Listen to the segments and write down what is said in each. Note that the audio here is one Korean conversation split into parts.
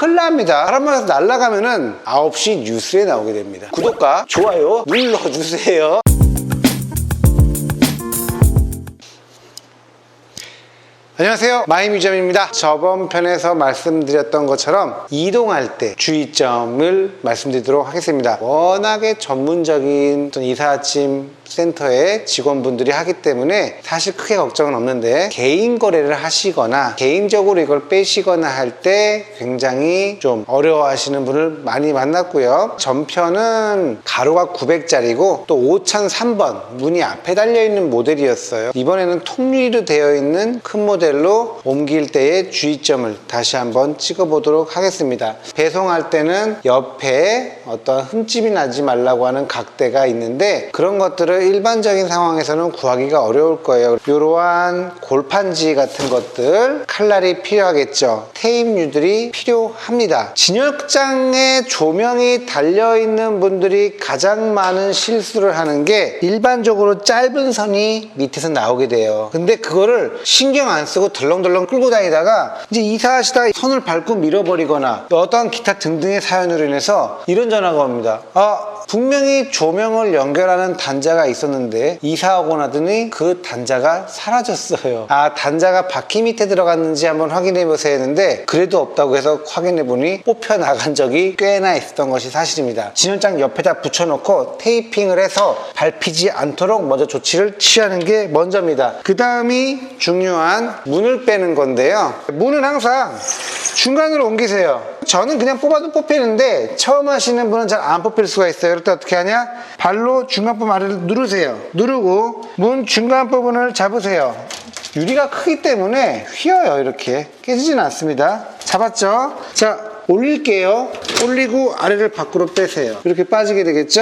큰일 납니다. 바람막이에서 날아가면은 9시 뉴스에 나오게 됩니다. 구독과 좋아요 눌러주세요. 안녕하세요, 마이뮤지엄입니다. 저번 편에서 말씀드렸던 것처럼 이동할 때 주의점을 말씀드리도록 하겠습니다. 워낙에 전문적인 이사짐 센터의 직원분들이 하기 때문에 사실 크게 걱정은 없는데, 개인 거래를 하시거나 개인적으로 이걸 빼시거나 할 때 굉장히 좀 어려워하시는 분을 많이 만났고요. 전편은 가로가 900짜리고 또 5003번 문이 앞에 달려있는 모델이었어요. 이번에는 통유리로 되어 있는 큰 모델로 옮길 때의 주의점을 다시 한번 찍어 보도록 하겠습니다. 배송할 때는 옆에 어떤 흠집이 나지 말라고 하는 각대가 있는데, 그런 것들을 일반적인 상황에서는 구하기가 어려울 거예요. 이러한 골판지 같은 것들, 칼날이 필요하겠죠. 테이프류들이 필요합니다. 진열장에 조명이 달려있는 분들이 가장 많은 실수를 하는 게, 일반적으로 짧은 선이 밑에서 나오게 돼요. 근데 그거를 신경 안 쓰고 덜렁덜렁 끌고 다니다가 이제 이사하시다 선을 밟고 밀어버리거나 어떠한 기타 등등의 사연으로 인해서 이런 전화가 옵니다. 분명히 조명을 연결하는 단자가 있었는데 이사하고 나더니 그 단자가 사라졌어요. 단자가 바퀴 밑에 들어갔는지 한번 확인해 보세요 했는데, 그래도 없다고 해서 확인해 보니 뽑혀 나간 적이 꽤나 있었던 것이 사실입니다. 진열장 옆에다 붙여놓고 테이핑을 해서 밟히지 않도록 먼저 조치를 취하는 게 먼저입니다. 그 다음이 중요한 문을 빼는 건데요. 문은 항상 중간으로 옮기세요. 저는 그냥 뽑아도 뽑히는데 처음 하시는 분은 잘 안 뽑힐 수가 있어요. 그럴 때 어떻게 하냐? 발로 중간 부분 아래를 누르세요. 누르고 문 중간 부분을 잡으세요. 유리가 크기 때문에 휘어요. 이렇게 깨지진 않습니다. 잡았죠? 자, 올릴게요. 올리고 아래를 밖으로 빼세요. 이렇게 빠지게 되겠죠?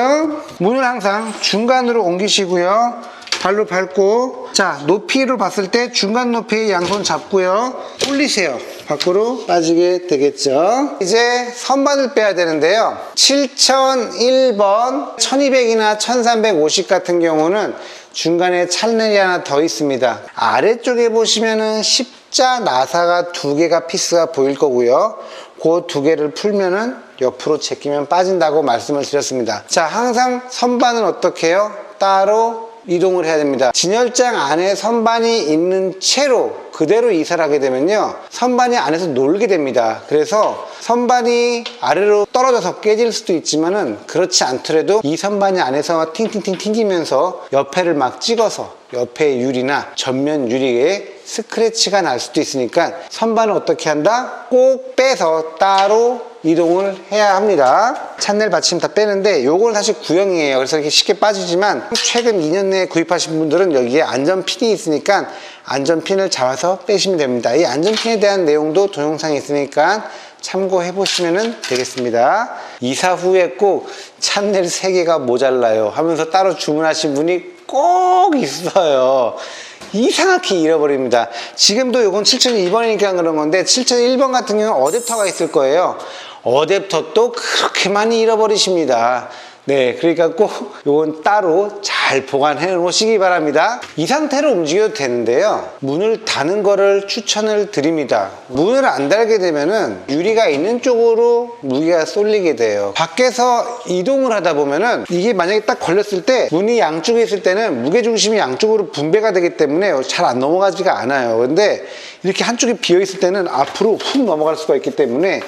문을 항상 중간으로 옮기시고요. 발로 밟고, 자, 높이로 봤을 때 중간 높이의 양손 잡고요. 올리세요. 밖으로 빠지게 되겠죠. 이제 선반을 빼야 되는데요. 7001번, 1200이나 1350 같은 경우는 중간에 찬넬이 하나 더 있습니다. 아래쪽에 보시면은 십자 나사가 2개가 피스가 보일 거고요. 그 2개를 풀면은 옆으로 제끼면 빠진다고 말씀을 드렸습니다. 자, 항상 선반은 어떻게 해요? 따로 이동을 해야 됩니다. 진열장 안에 선반이 있는 채로 그대로 이사를 하게 되면요, 선반이 안에서 놀게 됩니다. 그래서 선반이 아래로 떨어져서 깨질 수도 있지만은, 그렇지 않더라도 이 선반이 안에서 팅팅팅 튕기면서 옆에를 막 찍어서 옆에 유리나 전면 유리에 스크래치가 날 수도 있으니까 선반을 어떻게 한다? 꼭 빼서 따로 이동을 해야 합니다. 찬넬 받침 다 빼는데 요건 사실 구형이에요. 그래서 이렇게 쉽게 빠지지만, 최근 2년 내에 구입하신 분들은 여기에 안전핀이 있으니까 안전핀을 잡아서 빼시면 됩니다. 이 안전핀에 대한 내용도 동영상에 있으니까 참고해 보시면 되겠습니다. 이사 후에 꼭 찬넬 3개가 모자라요 하면서 따로 주문하신 분이 꼭 있어요. 이상하게 잃어버립니다. 지금도 이건 7002번이니까 그런 건데, 7001번 같은 경우는 어댑터가 있을 거예요. 어댑터도 그렇게 많이 잃어버리십니다. 네, 그러니까 꼭 이건 따로 잘 보관해 놓으시기 바랍니다. 이 상태로 움직여도 되는데요, 문을 다는 거를 추천을 드립니다. 문을 안 달게 되면은 유리가 있는 쪽으로 무게가 쏠리게 돼요. 밖에서 이동을 하다 보면은 이게 만약에 딱 걸렸을 때, 문이 양쪽에 있을 때는 무게중심이 양쪽으로 분배가 되기 때문에 잘 안 넘어가지가 않아요. 근데 이렇게 한쪽이 비어 있을 때는 앞으로 훅 넘어갈 수가 있기 때문에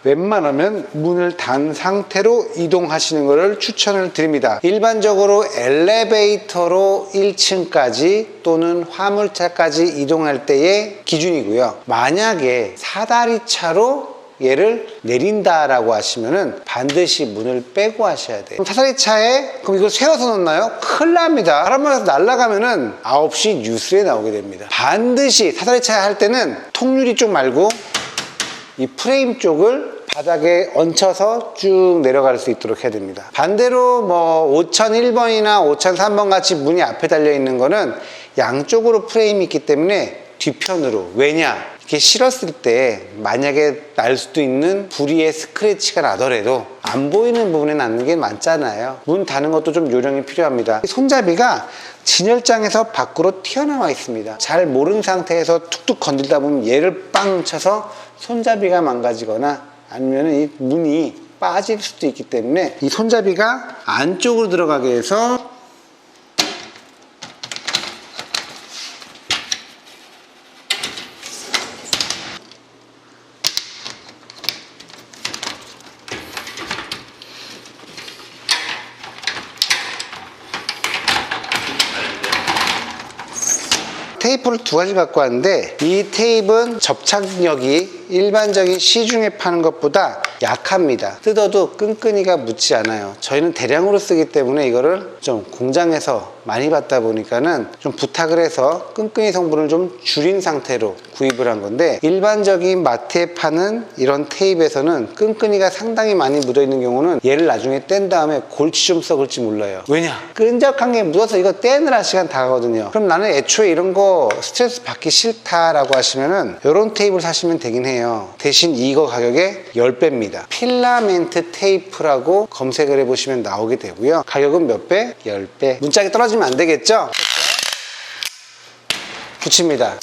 웬만하면 문을 단 상태로 이동하시는 것을 추천을 드립니다. 일반적으로 엘리베이터로 1층까지 또는 화물차까지 이동할 때의 기준이고요. 만약에 사다리차로 얘를 내린다라고 하시면은 반드시 문을 빼고 하셔야 돼요. 사다리차에 그럼 이걸 세워서 놓나요? 큰일 납니다. 바람막이에서 날아가면은 9시 뉴스에 나오게 됩니다. 반드시 사다리차 할 때는 통유리 쪽 말고 이 프레임 쪽을 바닥에 얹혀서 쭉 내려갈 수 있도록 해야 됩니다. 반대로 5001번이나 5003번 같이 문이 앞에 달려 있는 거는 양쪽으로 프레임이 있기 때문에 뒤편으로, 왜냐? 이렇게 실었을 때 만약에 날 수도 있는 불의의 스크래치가 나더라도 안 보이는 부분에 닿는 게 많잖아요. 문 닫는 것도 좀 요령이 필요합니다. 손잡이가 진열장에서 밖으로 튀어나와 있습니다. 잘 모르는 상태에서 툭툭 건들다 보면 얘를 빵 쳐서 손잡이가 망가지거나 아니면 이 문이 빠질 수도 있기 때문에 이 손잡이가 안쪽으로 들어가게 해서 테이프를 두 가지 갖고 왔는데 이 테이프는 접착력이 일반적인 시중에 파는 것보다 약합니다. 뜯어도 끈끈이가 묻지 않아요. 저희는 대량으로 쓰기 때문에 이거를 좀 공장에서 많이 받다 보니까는 좀 부탁을 해서 끈끈이 성분을 좀 줄인 상태로 구입을 한 건데, 일반적인 마트에 파는 이런 테이프에서는 끈끈이가 상당히 많이 묻어 있는 경우는 얘를 나중에 뗀 다음에 골치 좀 썩을지 몰라요. 왜냐? 끈적한 게 묻어서 이거 떼느라 시간 다 가거든요. 그럼 나는 애초에 이런 거 스트레스 받기 싫다라고 하시면은 이런 테이프를 사시면 되긴 해요. 대신 이거 가격의 10배입니다. 필라멘트 테이프라고 검색을 해보시면 나오게 되고요. 가격은 몇 배? 10배. 문짝이 떨어지면 안 되겠죠? 붙입니다.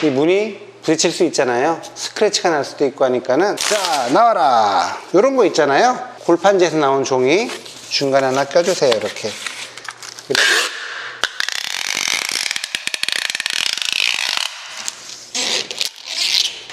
이 문이 부딪힐 수 있잖아요. 스크래치가 날 수도 있고 하니까는, 자, 나와라. 이런 거 있잖아요. 골판지에서 나온 종이 중간에 하나 껴주세요. 이렇게. 그리고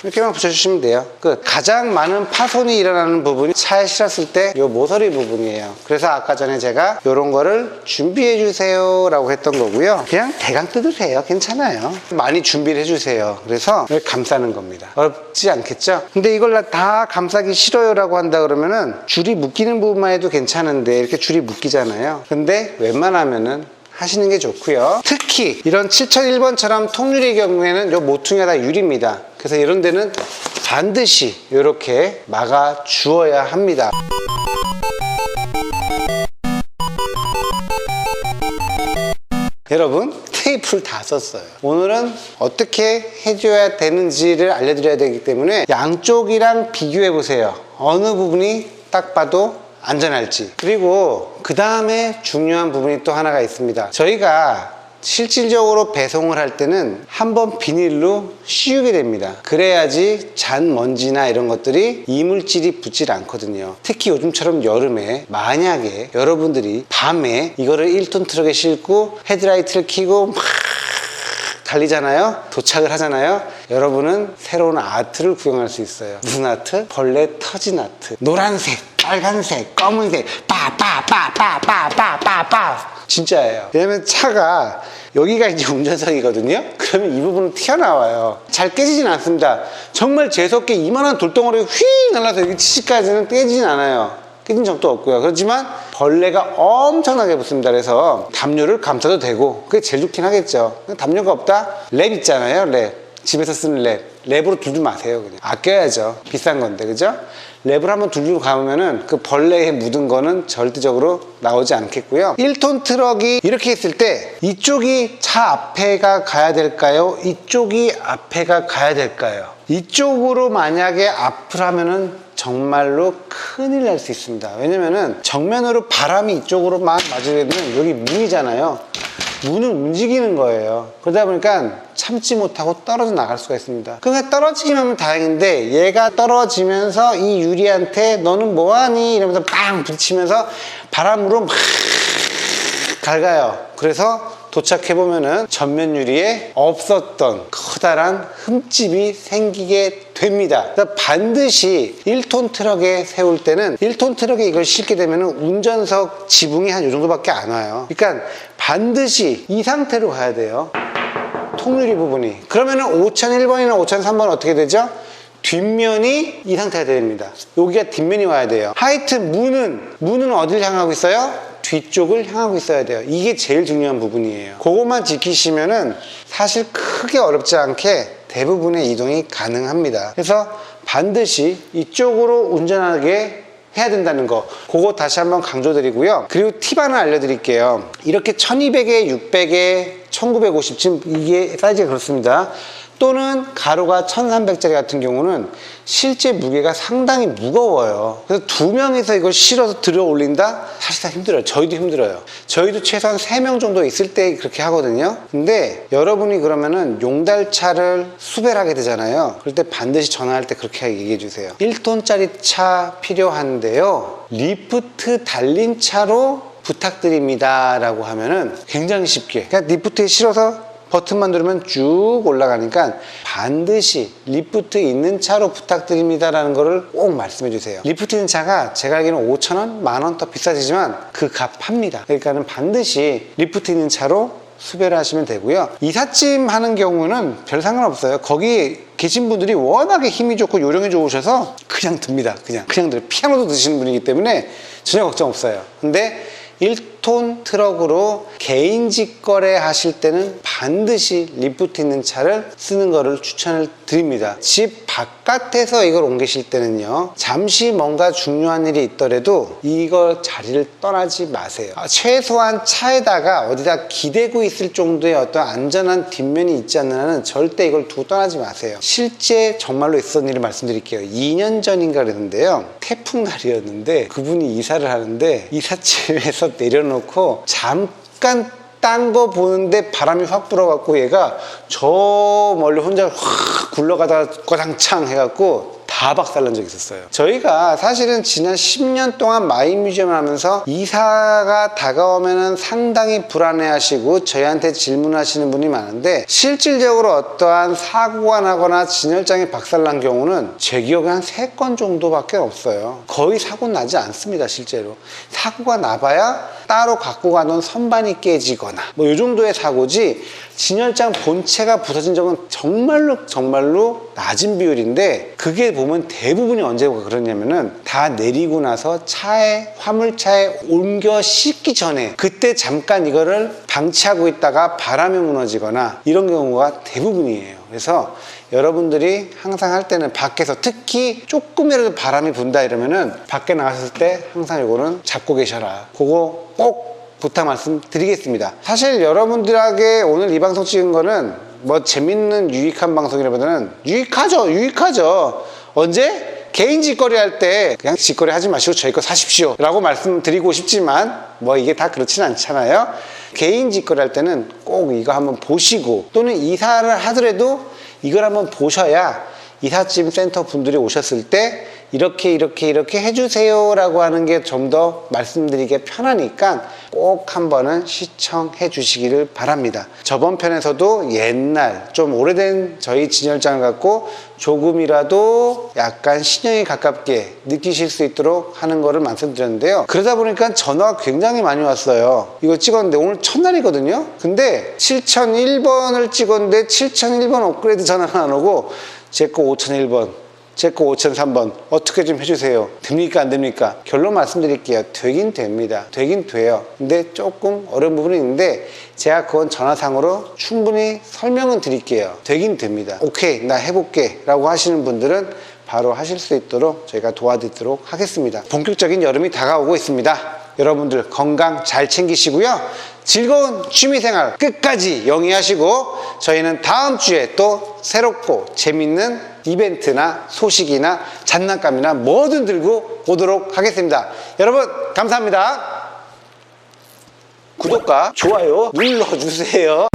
이렇게만 붙여주시면 돼요. 끝. 가장 많은 파손이 일어나는 부분이 차에 실었을 때 이 모서리 부분이에요. 그래서 아까 전에 제가 이런 거를 준비해 주세요 라고 했던 거고요. 그냥 대강 뜯으세요. 괜찮아요. 많이 준비를 해주세요. 그래서 이렇게 감싸는 겁니다. 어렵지 않겠죠? 근데 이걸 다 감싸기 싫어요 라고 한다 그러면은 줄이 묶이는 부분만 해도 괜찮은데 이렇게 줄이 묶이잖아요. 근데 웬만하면은 하시는 게 좋고요. 특히 이런 7001번처럼 통유리의 경우에는 이 모퉁이가 다 유리입니다. 그래서 이런 데는 반드시 이렇게 막아 주어야 합니다. 여러분, 테이프를 다 썼어요. 오늘은 어떻게 해줘야 되는지를 알려드려야 되기 때문에 양쪽이랑 비교해 보세요. 어느 부분이 딱 봐도 안전할지. 그리고 그 다음에 중요한 부분이 또 하나가 있습니다. 저희가 실질적으로 배송을 할 때는 한번 비닐로 씌우게 됩니다. 그래야지 잔 먼지나 이런 것들이 이물질이 붙질 않거든요. 특히 요즘처럼 여름에 만약에 여러분들이 밤에 이거를 1톤 트럭에 싣고 헤드라이트를 켜고 막 달리잖아요. 도착을 하잖아요. 여러분은 새로운 아트를 구경할 수 있어요. 무슨 아트? 벌레 터진 아트. 노란색, 빨간색, 검은색, 빠빠빠빠빠빠빠빠. 진짜예요. 왜냐면 차가 여기가 이제 운전석이거든요. 그러면 이 부분은 튀어나와요. 잘 깨지진 않습니다. 정말 재수없게 이만한 돌덩어리가 휙 날라서 여기 치치까지는 깨지진 않아요. 깨진 적도 없고요. 그렇지만 벌레가 엄청나게 붙습니다. 그래서 담요를 감싸도 되고 그게 제일 좋긴 하겠죠. 담요가 없다? 랩 있잖아요. 랩. 집에서 쓰는 랩. 랩으로 둘지 마세요. 그냥 아껴야죠. 비싼 건데, 그죠? 랩을 한번 둘고 가면은 그 벌레에 묻은 거는 절대적으로 나오지 않겠고요. 1톤 트럭이 이렇게 있을 때 이쪽이 차 앞에가 가야 될까요? 이쪽이 앞에가 가야 될까요? 이쪽으로 만약에 앞을 하면은 정말로 큰일 날 수 있습니다. 왜냐면은 정면으로 바람이 이쪽으로 막 맞으게 되면 여기 문이잖아요. 문은 움직이는 거예요. 그러다 보니까 참지 못하고 떨어져 나갈 수가 있습니다. 그러니까 떨어지기만 하면 다행인데 얘가 떨어지면서 이 유리한테 너는 뭐하니? 이러면서 빵 부딪히면서 바람으로 막 갉아요. 그래서 도착해보면은 전면 유리에 없었던 커다란 흠집이 생기게 됩니다. 그래서 반드시 1톤 트럭에 세울 때는 1톤 트럭에 이걸 싣게 되면은 운전석 지붕이 한 이 정도밖에 안 와요. 그러니까 반드시 이 상태로 가야 돼요. 통유리 부분이. 그러면은 5001번이나 5003번은 어떻게 되죠? 뒷면이 이 상태가 됩니다. 여기가 뒷면이 와야 돼요. 하여튼 문은 어딜 향하고 있어요? 뒤쪽을 향하고 있어야 돼요. 이게 제일 중요한 부분이에요. 그것만 지키시면은 사실 크게 어렵지 않게 대부분의 이동이 가능합니다. 그래서 반드시 이쪽으로 운전하게 해야 된다는 거, 그거 다시 한번 강조드리고요. 그리고 팁 하나 알려드릴게요. 이렇게 1200에 600에 1950, 지금 이게 사이즈가 그렇습니다. 또는 가로가 1300짜리 같은 경우는 실제 무게가 상당히 무거워요. 그래서 2명이서 이걸 실어서 들어 올린다? 사실상 힘들어요. 저희도 힘들어요. 저희도 최소한 3명 정도 있을 때 그렇게 하거든요. 근데 여러분이 그러면은 용달차를 수배하게 되잖아요. 그럴 때 반드시 전화할 때 그렇게 얘기해 주세요. 1톤짜리 차 필요한데요, 리프트 달린 차로 부탁드립니다 라고 하면은 굉장히 쉽게, 그냥 리프트에 실어서 버튼만 누르면 쭉 올라가니까 반드시 리프트 있는 차로 부탁드립니다 라는 거를 꼭 말씀해 주세요. 리프트 있는 차가 제가 알기로는 5,000원, 10,000원 더 비싸지지만 그 값 합니다. 그러니까는 반드시 리프트 있는 차로 수배를 하시면 되고요. 이삿짐 하는 경우는 별 상관없어요. 거기 계신 분들이 워낙에 힘이 좋고 요령이 좋으셔서 그냥 듭니다. 그냥 들어요. 피아노도 드시는 분이기 때문에 전혀 걱정 없어요. 근데 1톤 트럭으로 개인 직거래 하실 때는 반드시 리프트 있는 차를 쓰는 거를 추천을 드립니다. 집 바깥에서 이걸 옮기실 때는요, 잠시 뭔가 중요한 일이 있더라도 이걸 자리를 떠나지 마세요. 최소한 차에다가 어디다 기대고 있을 정도의 어떤 안전한 뒷면이 있지 않는 한은 절대 이걸 두고 떠나지 마세요. 실제 정말로 있었던 일을 말씀드릴게요. 2년 전인가 그랬는데요, 태풍 날이었는데 그분이 이사를 하는데 이삿짐에서 내려놓고 잠깐 딴 거 보는데 바람이 확 불어갖고 얘가 저 멀리 혼자 확 굴러가다가 과장창 해갖고 다 박살난 적이 있었어요. 저희가 사실은 지난 10년 동안 마이뮤지엄을 하면서 이사가 다가오면은 상당히 불안해하시고 저희한테 질문하시는 분이 많은데, 실질적으로 어떠한 사고가 나거나 진열장이 박살난 경우는 제 기억에 한 3건 정도밖에 없어요. 거의 사고 나지 않습니다. 실제로 사고가 나봐야 따로 갖고 가던 선반이 깨지거나 뭐 이 정도의 사고지, 진열장 본체가 부서진 적은 정말로 낮은 비율인데, 그게 보면 대부분이 언제 그러냐면은 다 내리고 나서 화물차에 옮겨 싣기 전에, 그때 잠깐 이거를 방치하고 있다가 바람에 무너지거나 이런 경우가 대부분이에요. 그래서 여러분들이 항상 할 때는 밖에서, 특히 조금이라도 바람이 분다 이러면은 밖에 나가셨을 때 항상 이거는 잡고 계셔라. 그거 꼭 부탁 말씀드리겠습니다. 사실 여러분들에게 오늘 이 방송 찍은 거는 뭐 재밌는 유익한 방송이라보다는 유익하죠. 언제? 개인 직거래 할 때 그냥 직거래 하지 마시고 저희 거 사십시오 라고 말씀드리고 싶지만 뭐 이게 다 그렇진 않잖아요. 개인 직거래 할 때는 꼭 이거 한번 보시고, 또는 이사를 하더라도 이걸 한번 보셔야 이삿짐 센터 분들이 오셨을 때 이렇게 해주세요 라고 하는 게 좀 더 말씀드리기 편하니까 꼭 한번은 시청해 주시기를 바랍니다. 저번 편에서도 옛날 좀 오래된 저희 진열장을 갖고 조금이라도 약간 신형에 가깝게 느끼실 수 있도록 하는 거를 말씀드렸는데요, 그러다 보니까 전화가 굉장히 많이 왔어요. 이거 찍었는데 오늘 첫날이거든요. 근데 7001번을 찍었는데 7001번 업그레이드 전화가 안 오고 제 거 5001번, 제 거 5003번 어떻게 좀 해주세요. 됩니까 안 됩니까? 결론 말씀드릴게요. 되긴 됩니다. 되긴 돼요. 근데 조금 어려운 부분이 있는데 제가 그건 전화상으로 충분히 설명은 드릴게요. 되긴 됩니다. 오케이 나 해볼게 라고 하시는 분들은 바로 하실 수 있도록 저희가 도와드리도록 하겠습니다. 본격적인 여름이 다가오고 있습니다. 여러분들 건강 잘 챙기시고요, 즐거운 취미생활 끝까지 영위하시고 저희는 다음 주에 또 새롭고 재밌는 이벤트나 소식이나 장난감이나 뭐든 들고 오도록 하겠습니다. 여러분 감사합니다. 구독과 좋아요 눌러주세요.